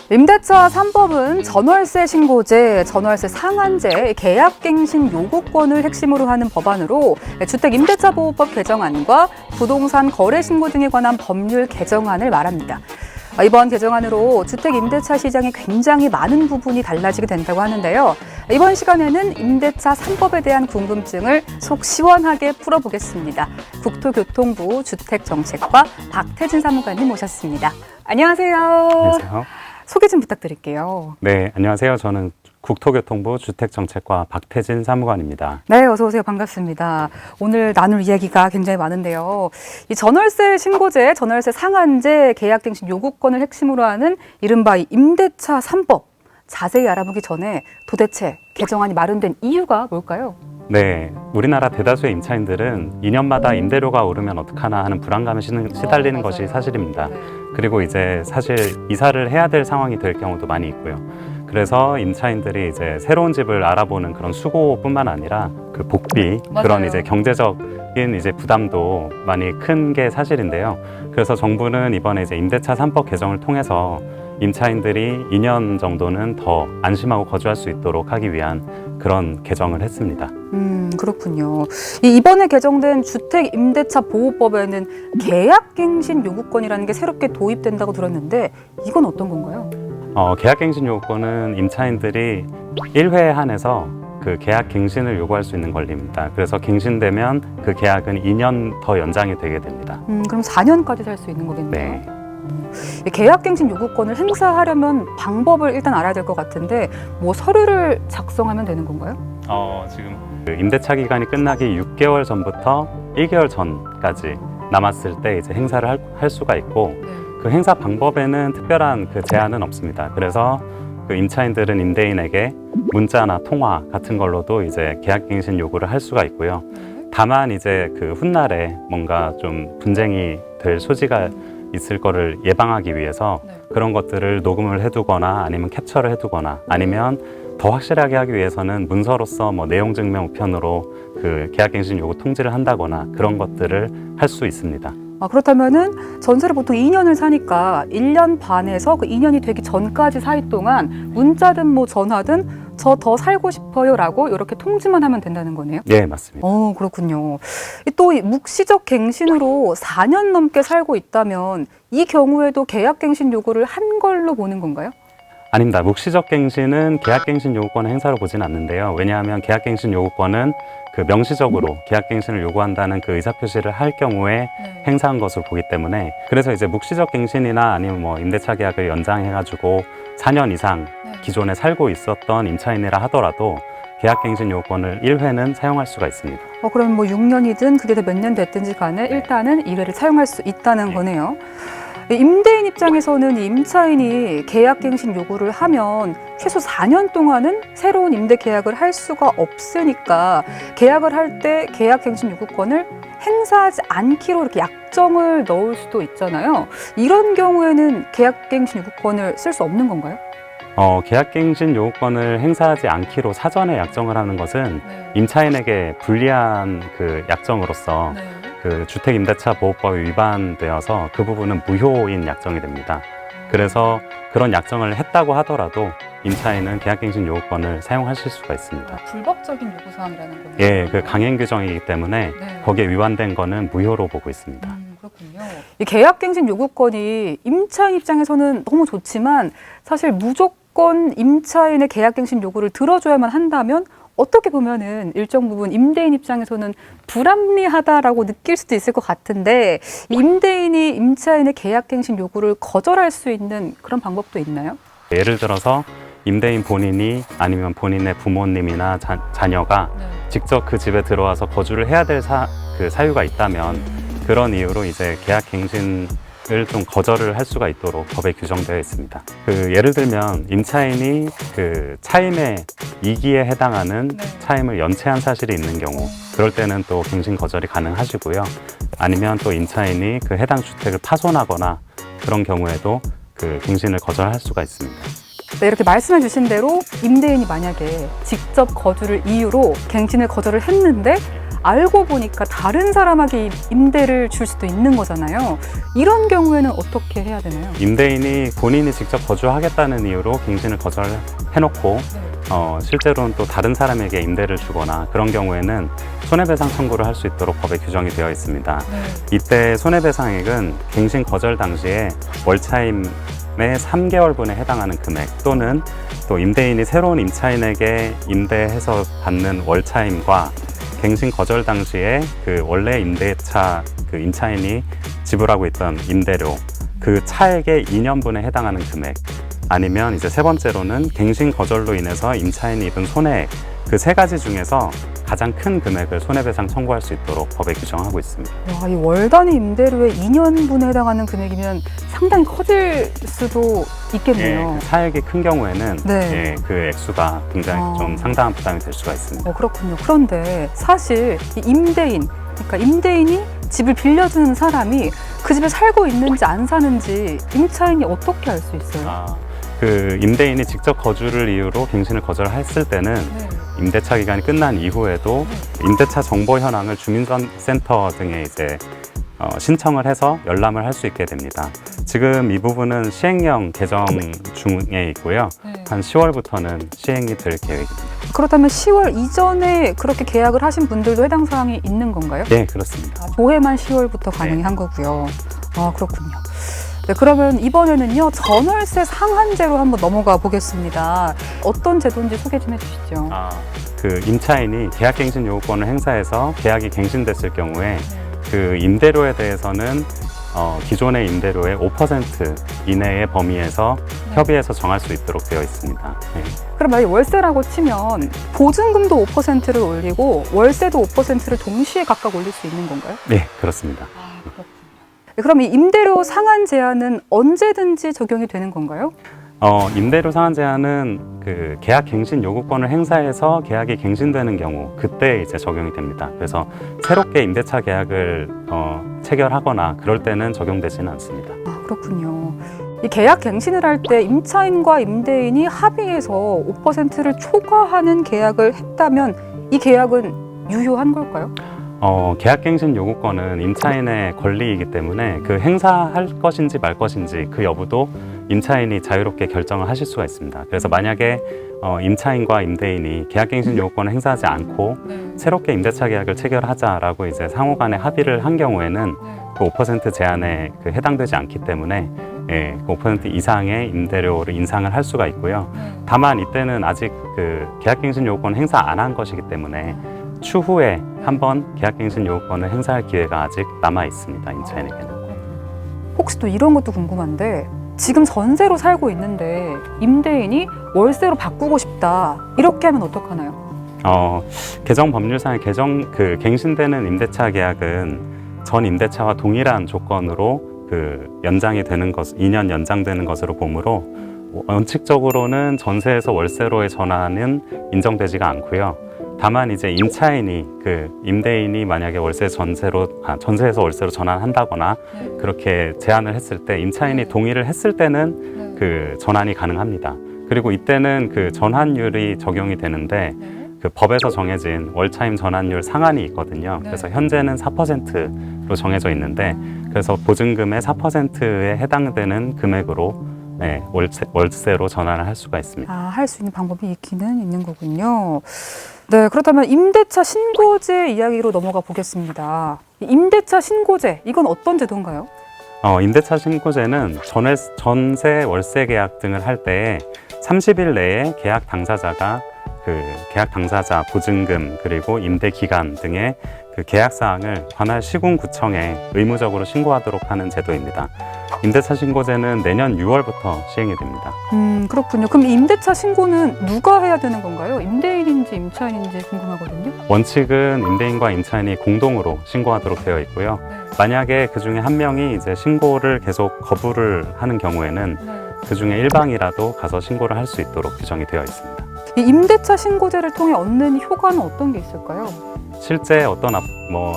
임대차 3법은 전월세 신고제, 전월세 상한제, 계약갱신 요구권을 핵심으로 하는 법안으로 주택임대차보호법 개정안과 부동산 거래신고 등에 관한 법률 개정안을 말합니다. 이번 개정안으로 주택임대차 시장에 굉장히 많은 부분이 달라지게 된다고 하는데요. 이번 시간에는 임대차 3법에 대한 궁금증을 속 시원하게 풀어보겠습니다. 국토교통부 주택정책과 박태진 사무관님 모셨습니다. 안녕하세요. 안녕하세요. 소개 좀 부탁드릴게요. 네, 안녕하세요. 저는 국토교통부 주택정책과 박태진 사무관입니다. 네, 어서 오세요. 반갑습니다. 오늘 나눌 이야기가 굉장히 많은데요. 이 전월세 신고제, 전월세 상한제, 계약갱신 요구권을 핵심으로 하는 이른바 임대차 3법. 자세히 알아보기 전에 도대체 개정안이 마련된 이유가 뭘까요? 네, 우리나라 대다수의 임차인들은 2년마다 임대료가 오르면 어떡하나 하는 불안감에 시달리는 것이 사실입니다. 그리고 이제 사실 이사를 해야 될 상황이 될 경우도 많이 있고요. 그래서 임차인들이 이제 새로운 집을 알아보는 그런 수고뿐만 아니라 그 복비, 그런 이제 경제적인 이제 부담도 많이 큰 게 사실인데요. 그래서 정부는 이번에 이제 임대차 3법 개정을 통해서 임차인들이 2년 정도는 더 안심하고 거주할 수 있도록 하기 위한 그런 개정을 했습니다. 그렇군요. 이번에 개정된 주택임대차보호법에는 계약갱신 요구권이라는 게 새롭게 도입된다고 들었는데 이건 어떤 건가요? 계약갱신 요구권은 임차인들이 1회에 한해서 그 계약 갱신을 요구할 수 있는 권리입니다. 그래서 갱신되면 그 계약은 2년 더 연장이 되게 됩니다. 그럼 4년까지 살 수 있는 거겠네요. 네. 계약갱신 요구권을 행사하려면 방법을 일단 알아야 될 것 같은데 뭐 서류를 작성하면 되는 건가요? 지금 그 임대차 기간이 끝나기 6개월 전부터 1개월 전까지 남았을 때 이제 행사를 할 수가 있고 그 행사 방법에는 특별한 그 제한은 없습니다. 그래서 그 임차인들은 임대인에게 문자나 통화 같은 걸로도 이제 계약갱신 요구를 할 수가 있고요. 다만 이제 그 훗날에 뭔가 좀 분쟁이 될 소지가 있을 거를 예방하기 위해서 그런 것들을 녹음을 해두거나 아니면 캡처를 해두거나 아니면 더 확실하게 하기 위해서는 문서로서 뭐 내용 증명 우편으로 그 계약갱신 요구 통지를 한다거나 그런 것들을 할 수 있습니다. 그렇다면은 전세를 보통 2년을 사니까 1년 반에서 그 2년이 되기 전까지 사이 동안 문자든 뭐 전화든 저 더 살고 싶어요라고 이렇게 통지만 하면 된다는 거네요? 네, 맞습니다. 그렇군요. 또 묵시적 갱신으로 4년 넘게 살고 있다면 이 경우에도 계약갱신 요구를 한 걸로 보는 건가요? 아닙니다. 묵시적 갱신은 계약갱신 요구권의 행사로 보지는 않는데요. 왜냐하면 계약갱신 요구권은 그 명시적으로 계약갱신을 요구한다는 그 의사표시를 할 경우에 행사한 것으로 보기 때문에 그래서 이제 묵시적 갱신이나 아니면 뭐 임대차 계약을 연장해가지고 4년 이상 기존에 살고 있었던 임차인이라 하더라도 계약갱신 요구권을 1회는 사용할 수가 있습니다. 그럼 뭐 6년이든 그게 더 몇 년 됐든지 간에 일단은 1회를 사용할 수 있다는 거네요. 임대인 입장에서는 임차인이 계약갱신 요구를 하면 최소 4년 동안은 새로운 임대 계약을 할 수가 없으니까 계약을 할 때 계약갱신 요구권을 행사하지 않기로 이렇게 약정을 넣을 수도 있잖아요. 이런 경우에는 계약갱신 요구권을 쓸 수 없는 건가요? 계약갱신 요구권을 행사하지 않기로 사전에 약정을 하는 것은 임차인에게 불리한 그 약정으로서 그 주택임대차보호법에 위반되어서 그 부분은 무효인 약정이 됩니다. 그래서 그런 약정을 했다고 하더라도 임차인은 계약갱신 요구권을 사용하실 수가 있습니다. 불법적인 요구사항이라는 거네요. 예, 그 강행 규정이기 때문에 거기에 위반된 거는 무효로 보고 있습니다. 그렇군요. 이 계약갱신 요구권이 임차인 입장에서는 너무 좋지만 사실 무조건 임차인의 계약갱신 요구를 들어줘야만 한다면 어떻게 보면은 일정 부분 임대인 입장에서는 불합리하다라고 느낄 수도 있을 것 같은데 임대인이 임차인의 계약갱신 요구를 거절할 수 있는 그런 방법도 있나요? 예를 들어서 임대인 본인이 아니면 본인의 부모님이나 자녀가 직접 그 집에 들어와서 거주를 해야 될 사유가 있다면 그런 이유로 이제 계약갱신을 좀 거절을 할 수가 있도록 법에 규정되어 있습니다. 예를 들면 임차인이 그 차임의 2기에 해당하는 차임을 연체한 사실이 있는 경우 그럴 때는 또 갱신 거절이 가능하시고요. 아니면 또 임차인이 그 해당 주택을 파손하거나 그런 경우에도 그 갱신을 거절할 수가 있습니다. 네, 이렇게 말씀해 주신 대로 임대인이 만약에 직접 거주를 이유로 갱신을 거절을 했는데 알고 보니까 다른 사람에게 임대를 줄 수도 있는 거잖아요. 이런 경우에는 어떻게 해야 되나요? 임대인이 본인이 직접 거주하겠다는 이유로 갱신을 거절해놓고 실제로는 또 다른 사람에게 임대를 주거나 그런 경우에는 손해배상 청구를 할 수 있도록 법에 규정이 되어 있습니다. 이때 손해배상액은 갱신 거절 당시에 월차임의 3개월분에 해당하는 금액 또는 또 임대인이 새로운 임차인에게 임대해서 받는 월차임과 갱신 거절 당시에 그 원래 임대차 그 임차인이 지불하고 있던 임대료 그 차액의 2년분에 해당하는 금액 아니면 이제 세 번째로는 갱신 거절로 인해서 임차인이 입은 손해액 그 세 가지 중에서 가장 큰 금액을 손해배상 청구할 수 있도록 법에 규정하고 있습니다. 와, 이 월 단위 임대료의 2년분에 해당하는 금액이면 상당히 커질 수도 있겠네요. 그 차액이 큰 경우에는 네. 그 액수가 굉장히 좀 상당한 부담이 될 수가 있습니다. 그렇군요. 그런데 사실 이 임대인, 그러니까 임대인이 집을 빌려주는 사람이 그 집에 살고 있는지 안 사는지 임차인이 어떻게 알 수 있어요? 그 임대인이 직접 거주를 이유로 갱신을 거절했을 때는 임대차 기간이 끝난 이후에도 임대차 정보 현황을 주민센터 등에 이제 신청을 해서 열람을 할 수 있게 됩니다. 지금 이 부분은 시행령 개정 중에 있고요. 한 10월부터는 시행이 될 계획입니다. 그렇다면 10월 이전에 그렇게 계약을 하신 분들도 해당 사항이 있는 건가요? 네, 그렇습니다. 조회만 10월부터 가능한 거고요. 그렇군요. 네, 그러면 이번에는요, 전월세 상한제로 한번 넘어가 보겠습니다. 어떤 제도인지 소개 좀 해주시죠. 그 임차인이 계약갱신 요구권을 행사해서 계약이 갱신됐을 경우에 그 임대료에 대해서는 기존의 임대료의 5% 이내의 범위에서 협의해서 정할 수 있도록 되어 있습니다. 그럼 만약 월세라고 치면 보증금도 5%를 올리고 월세도 5%를 동시에 각각 올릴 수 있는 건가요? 네, 그렇습니다. 그럼 이 임대료 상한 제한은 언제든지 적용이 되는 건가요? 임대료 상한 제한은 그 계약 갱신 요구권을 행사해서 계약이 갱신되는 경우 그때 이제 적용이 됩니다. 그래서 새롭게 임대차 계약을 체결하거나 그럴 때는 적용되지는 않습니다. 그렇군요. 이 계약 갱신을 할 때 임차인과 임대인이 합의해서 5%를 초과하는 계약을 했다면 이 계약은 유효한 걸까요? 계약갱신 요구권은 임차인의 권리이기 때문에 그 행사할 것인지 말 것인지 그 여부도 임차인이 자유롭게 결정을 하실 수가 있습니다. 그래서 만약에 임차인과 임대인이 계약갱신 요구권을 행사하지 않고 새롭게 임대차 계약을 체결하자라고 이제 상호간에 합의를 한 경우에는 그 5% 제한에 해당되지 않기 때문에 그 5% 이상의 임대료를 인상을 할 수가 있고요. 다만 이때는 아직 그 계약갱신 요구권 행사 안 한 것이기 때문에 추후에 한번 계약갱신 요구권을 행사할 기회가 아직 남아 있습니다. 임차인에게는. 혹시 또 이런 것도 궁금한데 지금 전세로 살고 있는데 임대인이 월세로 바꾸고 싶다 이렇게 하면 어떡하나요? 개정 법률상의 갱신되는 임대차 계약은 전 임대차와 동일한 조건으로 그 연장이 되는 것, 2년 연장되는 것으로 보므로 원칙적으로는 전세에서 월세로의 전환은 인정되지가 않고요. 다만 이제 임차인이 그 임대인이 만약에 전세에서 월세로 전환한다거나 그렇게 제안을 했을 때 임차인이 동의를 했을 때는 그 전환이 가능합니다. 그리고 이때는 그 전환율이 적용이 되는데 그 법에서 정해진 월차임 전환율 상한이 있거든요. 그래서 현재는 4%로 정해져 있는데 그래서 보증금의 4%에 해당되는 금액으로 월세로 전환을 할 수가 있습니다. 할 수 있는 방법이 있기는 있는 거군요. 네, 그렇다면 임대차 신고제 이야기로 넘어가 보겠습니다. 임대차 신고제, 이건 어떤 제도인가요? 임대차 신고제는 전세 월세 계약 등을 할 때에 30일 내에 계약 당사자가 그 계약 당사자 보증금 그리고 임대 기간 등의 그 계약 사항을 관할 시군구청에 의무적으로 신고하도록 하는 제도입니다. 임대차 신고제는 내년 6월부터 시행이 됩니다. 그렇군요. 그럼 임대차 신고는 누가 해야 되는 건가요? 임대인인지 임차인인지 궁금하거든요. 원칙은 임대인과 임차인이 공동으로 신고하도록 되어 있고요. 만약에 그 중에 한 명이 이제 신고를 계속 거부를 하는 경우에는 그 중에 일방이라도 가서 신고를 할 수 있도록 규정이 되어 있습니다. 이 임대차 신고제를 통해 얻는 효과는 어떤 게 있을까요? 실제 어떤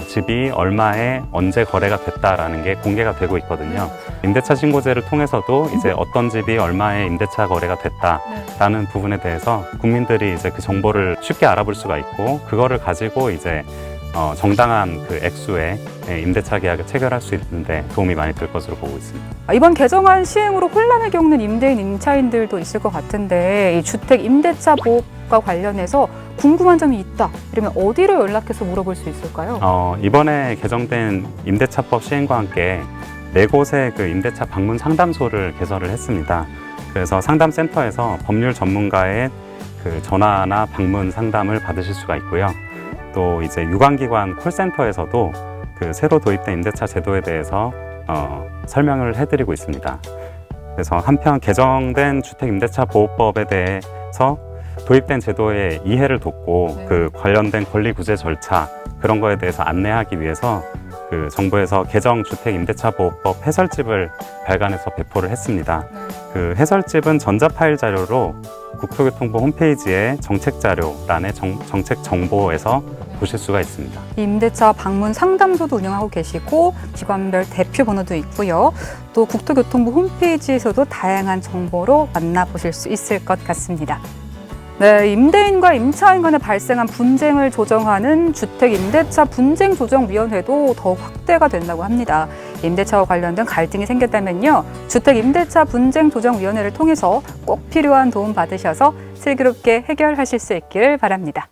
집이 얼마에 언제 거래가 됐다라는 게 공개가 되고 있거든요. 임대차 신고제를 통해서도 이제 어떤 집이 얼마에 임대차 거래가 됐다라는 부분에 대해서 국민들이 이제 그 정보를 쉽게 알아볼 수가 있고 그거를 가지고 이제 정당한 그 액수의 임대차 계약을 체결할 수 있는데 도움이 많이 될 것으로 보고 있습니다. 이번 개정안 시행으로 혼란을 겪는 임대인, 임차인들도 있을 것 같은데 이 주택 임대차 보호과 관련해서 궁금한 점이 있다. 이러면 어디로 연락해서 물어볼 수 있을까요? 이번에 개정된 임대차법 시행과 함께 4곳의 그 임대차 방문 상담소를 개설을 했습니다. 그래서 상담센터에서 법률 전문가의 그 전화나 방문 상담을 받으실 수가 있고요. 또 이제 유관기관 콜센터에서도 그 새로 도입된 임대차 제도에 대해서 설명을 해드리고 있습니다. 그래서 한편 개정된 주택임대차보호법에 대해서 도입된 제도의 이해를 돕고 그 관련된 권리 구제 절차 그런 거에 대해서 안내하기 위해서 그 정부에서 개정 주택임대차보호법 해설집을 발간해서 배포를 했습니다. 그 해설집은 전자 파일 자료로 국토교통부 홈페이지의 정책자료란의 정책 정보에서 보실 수가 있습니다. 임대차 방문 상담소도 운영하고 계시고 기관별 대표 번호도 있고요. 또 국토교통부 홈페이지에서도 다양한 정보로 만나보실 수 있을 것 같습니다. 네, 임대인과 임차인 간에 발생한 분쟁을 조정하는 주택임대차 분쟁조정위원회도 더욱 확대가 된다고 합니다. 임대차와 관련된 갈등이 생겼다면요, 주택임대차 분쟁조정위원회를 통해서 꼭 필요한 도움 받으셔서 슬기롭게 해결하실 수 있기를 바랍니다.